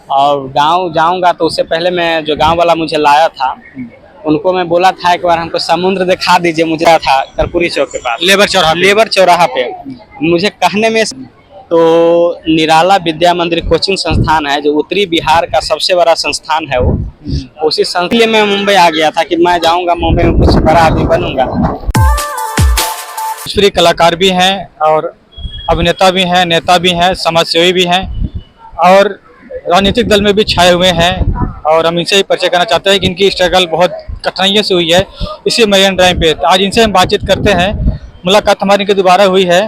और गांव जाऊंगा तो उससे पहले मैं जो गांव वाला मुझे लाया था उनको मैं बोला था एक बार हमको समुद्र दिखा दीजिए। मुझे था कर्पूरी चौक के पास लेबर चौराहा पे मुझे कहने में तो निराला विद्या मंदिर कोचिंग संस्थान है जो उत्तरी बिहार का सबसे बड़ा संस्थान है। वो उसी संस्थान के लिए मैं मुंबई आ गया था कि मैं जाऊंगा मुंबई में कुछ बड़ा आदमी बनूंगा। भोजपुरी कलाकार भी हैं और अभिनेता भी हैं, नेता भी हैं, समाजसेवी भी हैं और राजनीतिक दल में भी छाए हुए हैं। और हम इनसे ही परिचय करना चाहते हैं कि इनकी स्ट्रगल बहुत कठिनाइयों से हुई है इसी मरीन ड्राइव पे। आज इनसे हम बातचीत करते हैं, मुलाकात हमारी इनकी दोबारा हुई है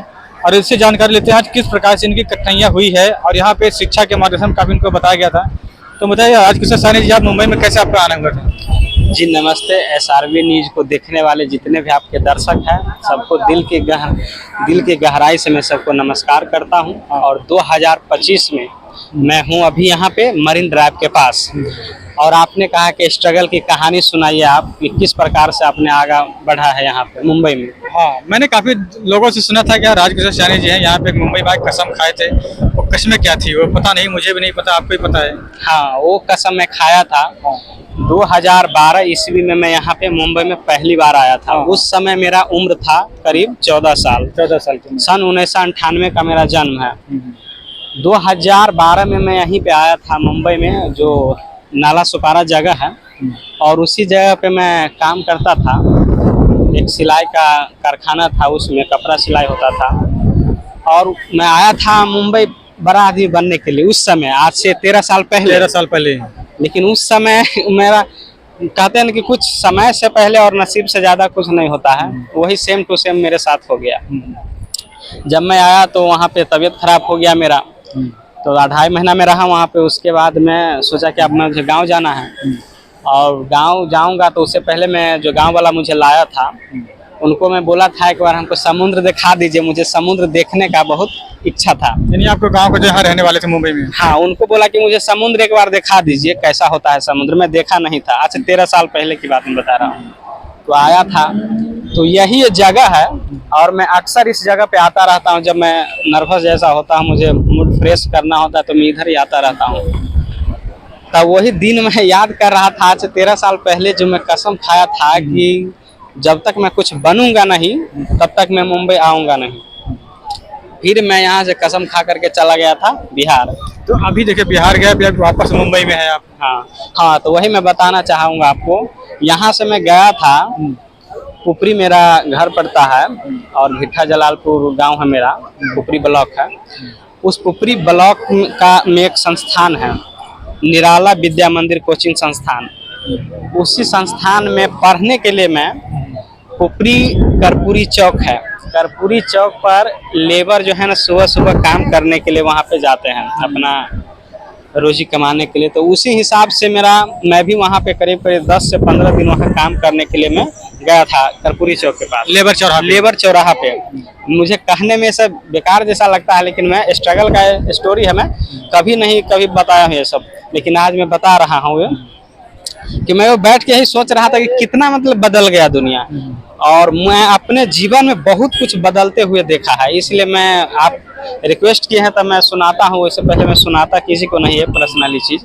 और इससे जानकारी लेते हैं आज किस प्रकार से इनकी कठिनाइयाँ हुई है। और यहाँ पे शिक्षा के माध्यम से काफ़ी इनको बताया गया था। तो बताइए आज किशोर साहनी जी, आप मुंबई में कैसे आपका आना हुआ था? जी नमस्ते। एसआरबी न्यूज को देखने वाले जितने भी आपके दर्शक हैं सबको दिल की गहराई से मैं सबको नमस्कार करता हूं। और 2025 में मैं हूं अभी यहाँ पे मरीन ड्राइव के पास। और आपने कहा कि स्ट्रगल की कहानी सुनाइए आप कि किस प्रकार से आपने आगे बढ़ा है यहाँ पे मुंबई में। हाँ, मैंने काफ़ी लोगों से सुना था कि राजकिशोर साहनी जी हैं यहाँ पे मुंबई में कसम खाए थे। वो कसमें क्या थी वो पता नहीं, मुझे भी नहीं पता, आपको ही पता है। हाँ, वो कसम मैं खाया था 2012 ईस्वी में। मैं यहाँ पे मुंबई में पहली बार आया था। उस समय मेरा उम्र था करीब 14 साल। सन 1998 का मेरा जन्म है। 2012 में मैं यहीं पे आया था मुंबई में, जो नाला सुपारा जगह है और उसी जगह पे मैं काम करता था। एक सिलाई का कारखाना था, उसमें कपड़ा सिलाई होता था। और मैं आया था मुंबई बड़ा आदमी बनने के लिए उस समय, आज से 13 साल पहले। लेकिन उस समय मेरा कहते हैं कि कुछ समय से पहले और नसीब से ज़्यादा कुछ नहीं होता है, वही सेम टू सेम मेरे साथ हो गया। जब मैं आया तो वहाँ पे तबीयत खराब हो गया मेरा, तो 2.5 महीना में रहा वहाँ पे। उसके बाद मैं सोचा कि अब मुझे गांव जाना है और गांव जाऊंगा तो उससे पहले मैं जो गांव वाला मुझे लाया था उनको मैं बोला था एक बार हमको समुद्र दिखा दीजिए। मुझे समुद्र देखने का बहुत इच्छा था। यानी आपको गांव के जहाँ रहने वाले थे मुंबई में? हाँ, उनको बोला कि मुझे समुद्र एक बार दिखा दीजिए, कैसा होता है समुद्र। मैं देखा नहीं था, आज से 13 साल पहले की बात मैं बता रहा हूँ। तो आया था, तो यही जगह है और मैं अक्सर इस जगह पे आता रहता हूँ। जब मैं नर्वस जैसा होता हूँ, मुझे मूड फ्रेश करना होता है तो मैं इधर ही आता रहता हूँ। तब वही दिन मैं याद कर रहा था, आज से 13 साल पहले जो मैं कसम खाया था कि जब तक मैं कुछ बनूंगा नहीं तब तक मैं मुंबई आऊंगा नहीं। फिर मैं यहाँ से कसम खा करके चला गया था बिहार। तो अभी देखिए बिहार गया, अभी वापस मुंबई में है आप। हाँ, तो वही मैं बताना चाहूँगा आपको। यहाँ से मैं गया था, पुपरी मेरा घर पड़ता है और भिट्ठा जलालपुर गांव है मेरा, पुपरी ब्लॉक है। उस पुपरी ब्लॉक में एक संस्थान है, निराला विद्या मंदिर कोचिंग संस्थान। उसी संस्थान में पढ़ने के लिए मैं पुपरी कर्पूरी चौक है, कर्पूरी चौक पर लेबर जो है ना सुबह सुबह काम करने के लिए वहाँ पे जाते हैं अपना रोजी कमाने के लिए। तो उसी हिसाब से मैं भी वहाँ पे करीब 10 से 15 दिन वहाँ काम करने के लिए मैं गया था कर्पूरी चौक के पास, लेबर चौराहा पे। मुझे कहने में सब बेकार जैसा लगता है, लेकिन मैं स्ट्रगल का स्टोरी है, मैं कभी बताया हूँ ये सब। लेकिन आज मैं बता रहा हूँ कि मैं वो बैठ के यही सोच रहा था कि कितना मतलब बदल गया दुनिया। और मैं अपने जीवन में बहुत कुछ बदलते हुए देखा है, इसलिए मैं आप रिक्वेस्ट किए हैं तब मैं सुनाता हूँ। इससे पहले मैं सुनाता किसी को नहीं है पर्सनली चीज़।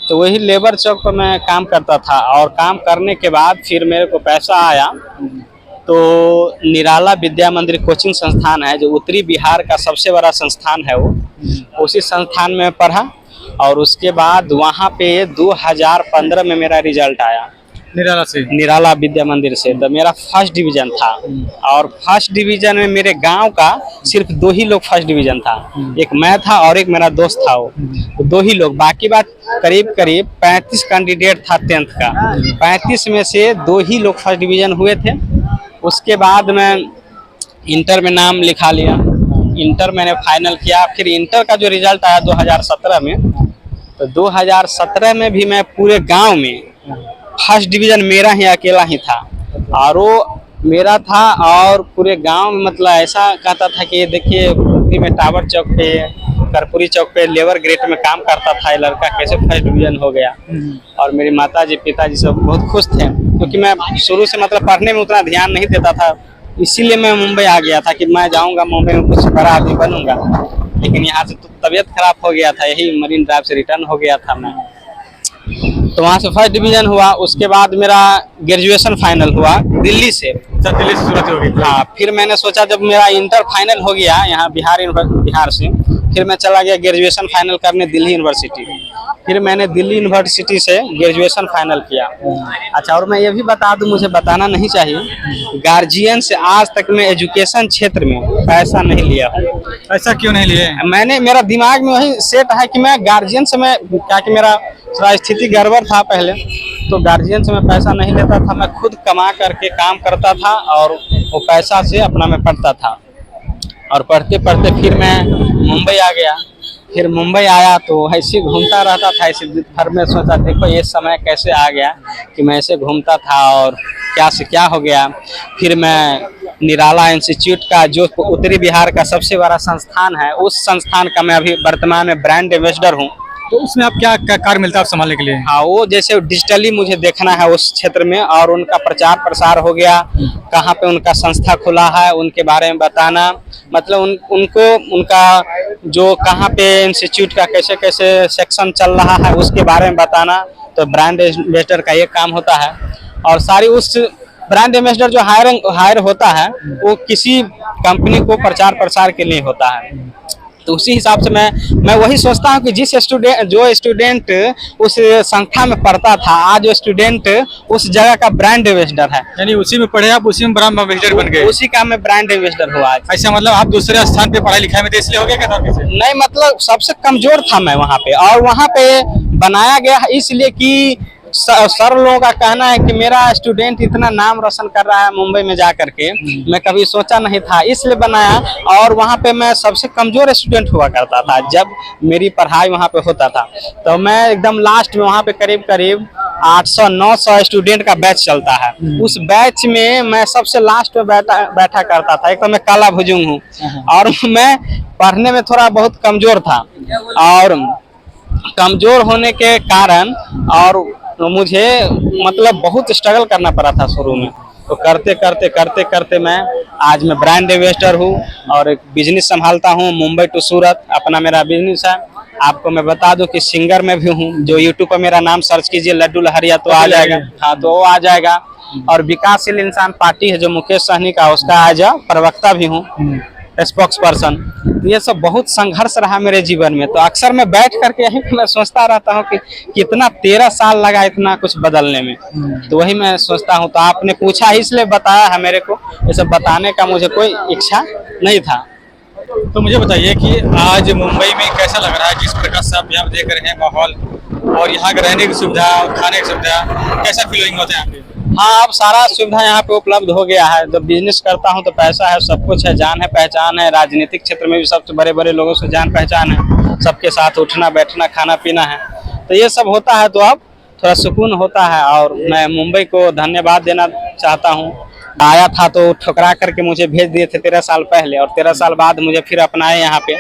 तो वही लेबर चौक पर मैं काम करता था और काम करने के बाद फिर मेरे को पैसा आया तो निराला विद्या मंदिर कोचिंग संस्थान है जो उत्तरी बिहार का सबसे बड़ा संस्थान है। वो उसी संस्थान में पढ़ा और उसके बाद वहाँ पे 2015 में मेरा रिजल्ट आया निराला विद्या मंदिर से। तो मेरा फर्स्ट डिवीजन था और फर्स्ट डिवीजन में मेरे गांव का सिर्फ 2 ही लोग फर्स्ट डिवीजन था। एक मैं था और एक मेरा दोस्त था, वो 2 ही लोग। बाकी बात करीब 35 कैंडिडेट था 10th का, 35 में से 2 ही लोग फर्स्ट डिवीजन हुए थे। उसके बाद मैं इंटर में नाम लिखा लिया, इंटर मैंने फाइनल किया। फिर इंटर का जो रिजल्ट आया 2017 में, तो 2017 में भी मैं पूरे गांव में फर्स्ट डिवीजन मेरा ही अकेला ही था और वो मेरा था। और पूरे गांव में मतलब ऐसा कहता था कि देखिए पुपरी में टावर चौक पे, कर्पूरी चौक पे लेबर ग्रेड में काम करता था, ये लड़का कैसे फर्स्ट डिवीजन हो गया। और मेरी माताजी पिताजी सब बहुत खुश थे, क्योंकि मैं शुरू से मतलब पढ़ने में उतना ध्यान नहीं देता था। इसीलिए मैं मुंबई आ गया था कि मैं जाऊंगा मुंबई में कुछ बड़ा आदमी बनूंगा। लेकिन यहाँ से तो तबीयत खराब हो गया था, यही मरीन ड्राइव से रिटर्न हो गया था मैं। तो वहाँ से फर्स्ट डिवीजन हुआ। उसके बाद मेरा ग्रेजुएशन फाइनल हुआ दिल्ली से। अच्छा, दिल्ली से सूरत हो गई। हाँ, फिर मैंने सोचा जब मेरा इंटर फाइनल हो गया यहाँ बिहार से, फिर मैं चला गया ग्रेजुएशन फाइनल करने दिल्ली यूनिवर्सिटी। फिर मैंने दिल्ली यूनिवर्सिटी से ग्रेजुएशन फाइनल किया। अच्छा, और मैं ये भी बता दूं, मुझे बताना नहीं चाहिए, गार्जियन से आज तक मैं एजुकेशन क्षेत्र में पैसा नहीं लिया हूँ। ऐसा क्यों नहीं लिए? मैंने, मेरा दिमाग में वही सेट है कि मैं गार्जियन से, मैं क्या कि मेरा थोड़ा स्थिति गड़बड़ था पहले, तो गार्जियन से मैं पैसा नहीं लेता था। मैं खुद कमा करके काम करता था और वो पैसा से अपना मैं पढ़ता था। और पढ़ते पढ़ते फिर मैं मुंबई आ गया। फिर मुंबई आया तो ऐसे घूमता रहता था, ऐसे भर में सोचा देखो ये समय कैसे आ गया कि मैं ऐसे घूमता था और क्या से क्या हो गया। फिर मैं निराला इंस्टीट्यूट का, जो उत्तरी बिहार का सबसे बड़ा संस्थान है, उस संस्थान का मैं अभी वर्तमान में ब्रांड एम्बेसडर हूँ। तो उसमें आप क्या कार्य मिलता है आप संभालने के लिए? हाँ, वो जैसे डिजिटली मुझे देखना है उस क्षेत्र में, और उनका प्रचार प्रसार हो गया, कहाँ पे उनका संस्था खुला है उनके बारे में बताना, मतलब उनको उनका जो कहाँ पे इंस्टीट्यूट का कैसे कैसे सेक्शन चल रहा है उसके बारे में बताना। तो ब्रांड एम्बेसडर का ये काम होता है। और सारी उस ब्रांड एम्बेसडर जो हायर होता है वो किसी कंपनी को प्रचार प्रसार के लिए होता है। तो उसी हिसाब से मैं वही सोचता हूँ कि जो स्टूडेंट उस संस्था में पढ़ता था, आज वो स्टूडेंट उस जगह का ब्रांड एम्बेसडर है। यानी उसी में पढ़े आप, उसी में ब्रांड एम्बेसडर बन गए? उसी का मैं ब्रांड एम्बेसडर हुआ आज। ऐसा मतलब आप दूसरे स्थान पे पढ़ाई लिखाई में तो इसलिए हो गया क्या था? नहीं, मतलब सबसे कमजोर था मैं वहाँ पे, और वहाँ पे बनाया गया इसलिए कि सर लोगों का कहना है कि मेरा स्टूडेंट इतना नाम रोशन कर रहा है मुंबई में जा करके, मैं कभी सोचा नहीं था, इसलिए बनाया। और वहाँ पे मैं सबसे कमजोर स्टूडेंट हुआ करता था जब मेरी पढ़ाई वहाँ पे होता था। तो मैं एकदम लास्ट में, वहाँ पे करीब करीब 800-900 स्टूडेंट का बैच चलता है। उस बैच में मैं सबसे लास्ट में बैठा करता था। एक तो मैं काला भुजुंग हूँ और मैं पढ़ने में थोड़ा बहुत कमजोर था, और कमजोर होने के कारण और मुझे मतलब बहुत स्ट्रगल करना पड़ा था शुरू में। तो करते करते करते करते आज मैं ब्रांड एम्बेसडर हूँ और एक बिजनेस संभालता हूँ मुंबई टू सूरत, अपना मेरा बिजनेस है। आपको मैं बता दूं कि सिंगर में भी हूँ, जो यूट्यूब पर मेरा नाम सर्च कीजिए लड्डू लहरिया तो आ जाएगा। हाँ, तो वो आ जाएगा। और विकासशील इंसान पार्टी है जो मुकेश सहनी का, उसका आज प्रवक्ता भी हूँ, स्पोक्स पर्सन। ये सब बहुत संघर्ष रहा मेरे जीवन में। तो अक्सर मैं बैठ करके यही मैं सोचता रहता हूँ कि कितना 13 साल लगा इतना कुछ बदलने में। तो वही मैं सोचता हूँ। तो आपने पूछा इसलिए बताया है मेरे को, ये सब बताने का मुझे कोई इच्छा नहीं था। तो मुझे बताइए कि आज मुंबई में कैसा लग रहा है, जिस प्रकार से आप यहाँ देख रहे हैं माहौल, और यहाँ के रहने की सुविधा और खाने की सुविधा, कैसा फीलिंग होता है यहाँ पे? हाँ, अब सारा सुविधा यहाँ पे उपलब्ध हो गया है। जब बिजनेस करता हूँ तो पैसा है, सब कुछ है, जान है पहचान है। राजनीतिक क्षेत्र में भी सबसे बड़े बड़े लोगों से जान पहचान है, सबके साथ उठना बैठना खाना पीना है। तो ये सब होता है तो अब थोड़ा सुकून होता है। और मैं मुंबई को धन्यवाद देना चाहता हूँ। आया था तो ठुकरा करके मुझे भेज दिए थे 13 साल पहले, और 13 साल बाद मुझे फिर अपनाए यहाँ पे।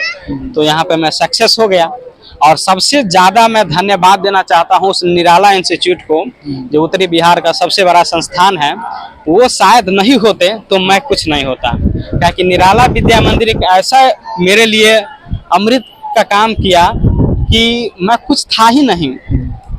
तो यहाँ पे मैं सक्सेस हो गया। और सबसे ज्यादा मैं धन्यवाद देना चाहता हूँ उस निराला इंस्टीट्यूट को, जो उत्तरी बिहार का सबसे बड़ा संस्थान है। वो शायद नहीं होते तो मैं कुछ नहीं होता, क्योंकि निराला विद्या मंदिर एक ऐसा मेरे लिए अमृत का काम किया कि मैं कुछ था ही नहीं।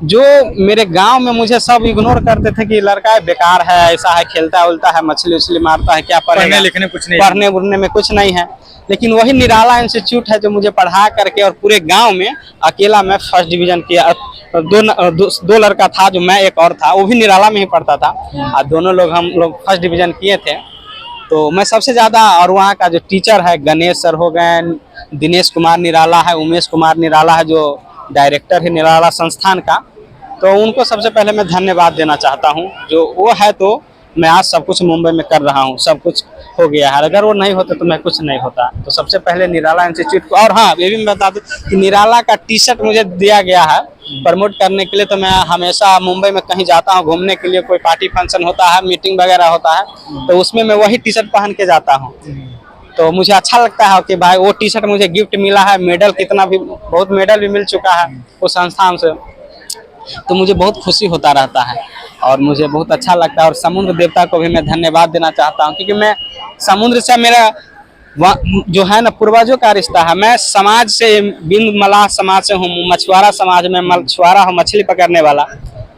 जो मेरे गांव में मुझे सब इग्नोर करते थे कि लड़का है, बेकार है, ऐसा है, खेलता उलता है, मछली उछली मारता है, क्या पढ़ेगा, पढ़ने लिखने कुछ नहीं, पढ़ने उड़ने में कुछ नहीं है। लेकिन वही निराला इंस्टीट्यूट है जो मुझे पढ़ा करके, और पूरे गांव में अकेला मैं फर्स्ट डिवीजन किया। दो लड़का था, जो मैं एक और था, वो भी निराला में ही पढ़ता था, और दोनों लोग हम लोग फर्स्ट डिवीजन किए थे। तो मैं सबसे ज़्यादा, और वहाँ का जो टीचर है गणेश सर हो गए, दिनेश कुमार निराला है, उमेश कुमार निराला है जो डायरेक्टर है निराला संस्थान का, तो उनको सबसे पहले मैं धन्यवाद देना चाहता हूँ। जो वो है तो मैं आज सब कुछ मुंबई में कर रहा हूँ, सब कुछ हो गया है। अगर वो नहीं होता तो मैं कुछ नहीं होता। तो सबसे पहले निराला इंस्टीट्यूट को, और हाँ ये भी मैं बता दूं कि निराला का टी शर्ट मुझे दिया गया है प्रमोट करने के लिए। तो मैं हमेशा मुंबई में कहीं जाता हूँ घूमने के लिए, कोई पार्टी फंक्शन होता है, मीटिंग वगैरह होता है, तो उसमें मैं वही टी शर्ट पहन के जाता हूँ। तो मुझे अच्छा लगता है कि भाई वो टी शर्ट मुझे गिफ्ट मिला है। मेडल कितना भी, बहुत मेडल भी मिल चुका है उस संस्थान से, तो मुझे बहुत खुशी होता रहता है और मुझे बहुत अच्छा लगता है। और समुद्र देवता को भी मैं धन्यवाद देना चाहता हूँ, क्योंकि मैं समुद्र से मेरा जो है ना पूर्वजों का रिश्ता है। मैं समाज से, बिंद मलाह समाज से हूँ, मछुआरा समाज में मछुआरा हूँ, मछली पकड़ने वाला।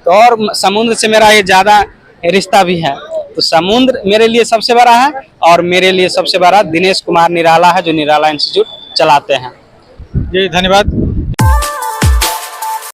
तो और समुद्र से मेरा ये ज्यादा रिश्ता भी है। तो समुद्र मेरे लिए सबसे बड़ा है, और मेरे लिए सबसे बड़ा दिनेश कुमार निराला है, जो निराला इंस्टीट्यूट चलाते हैं। जी धन्यवाद।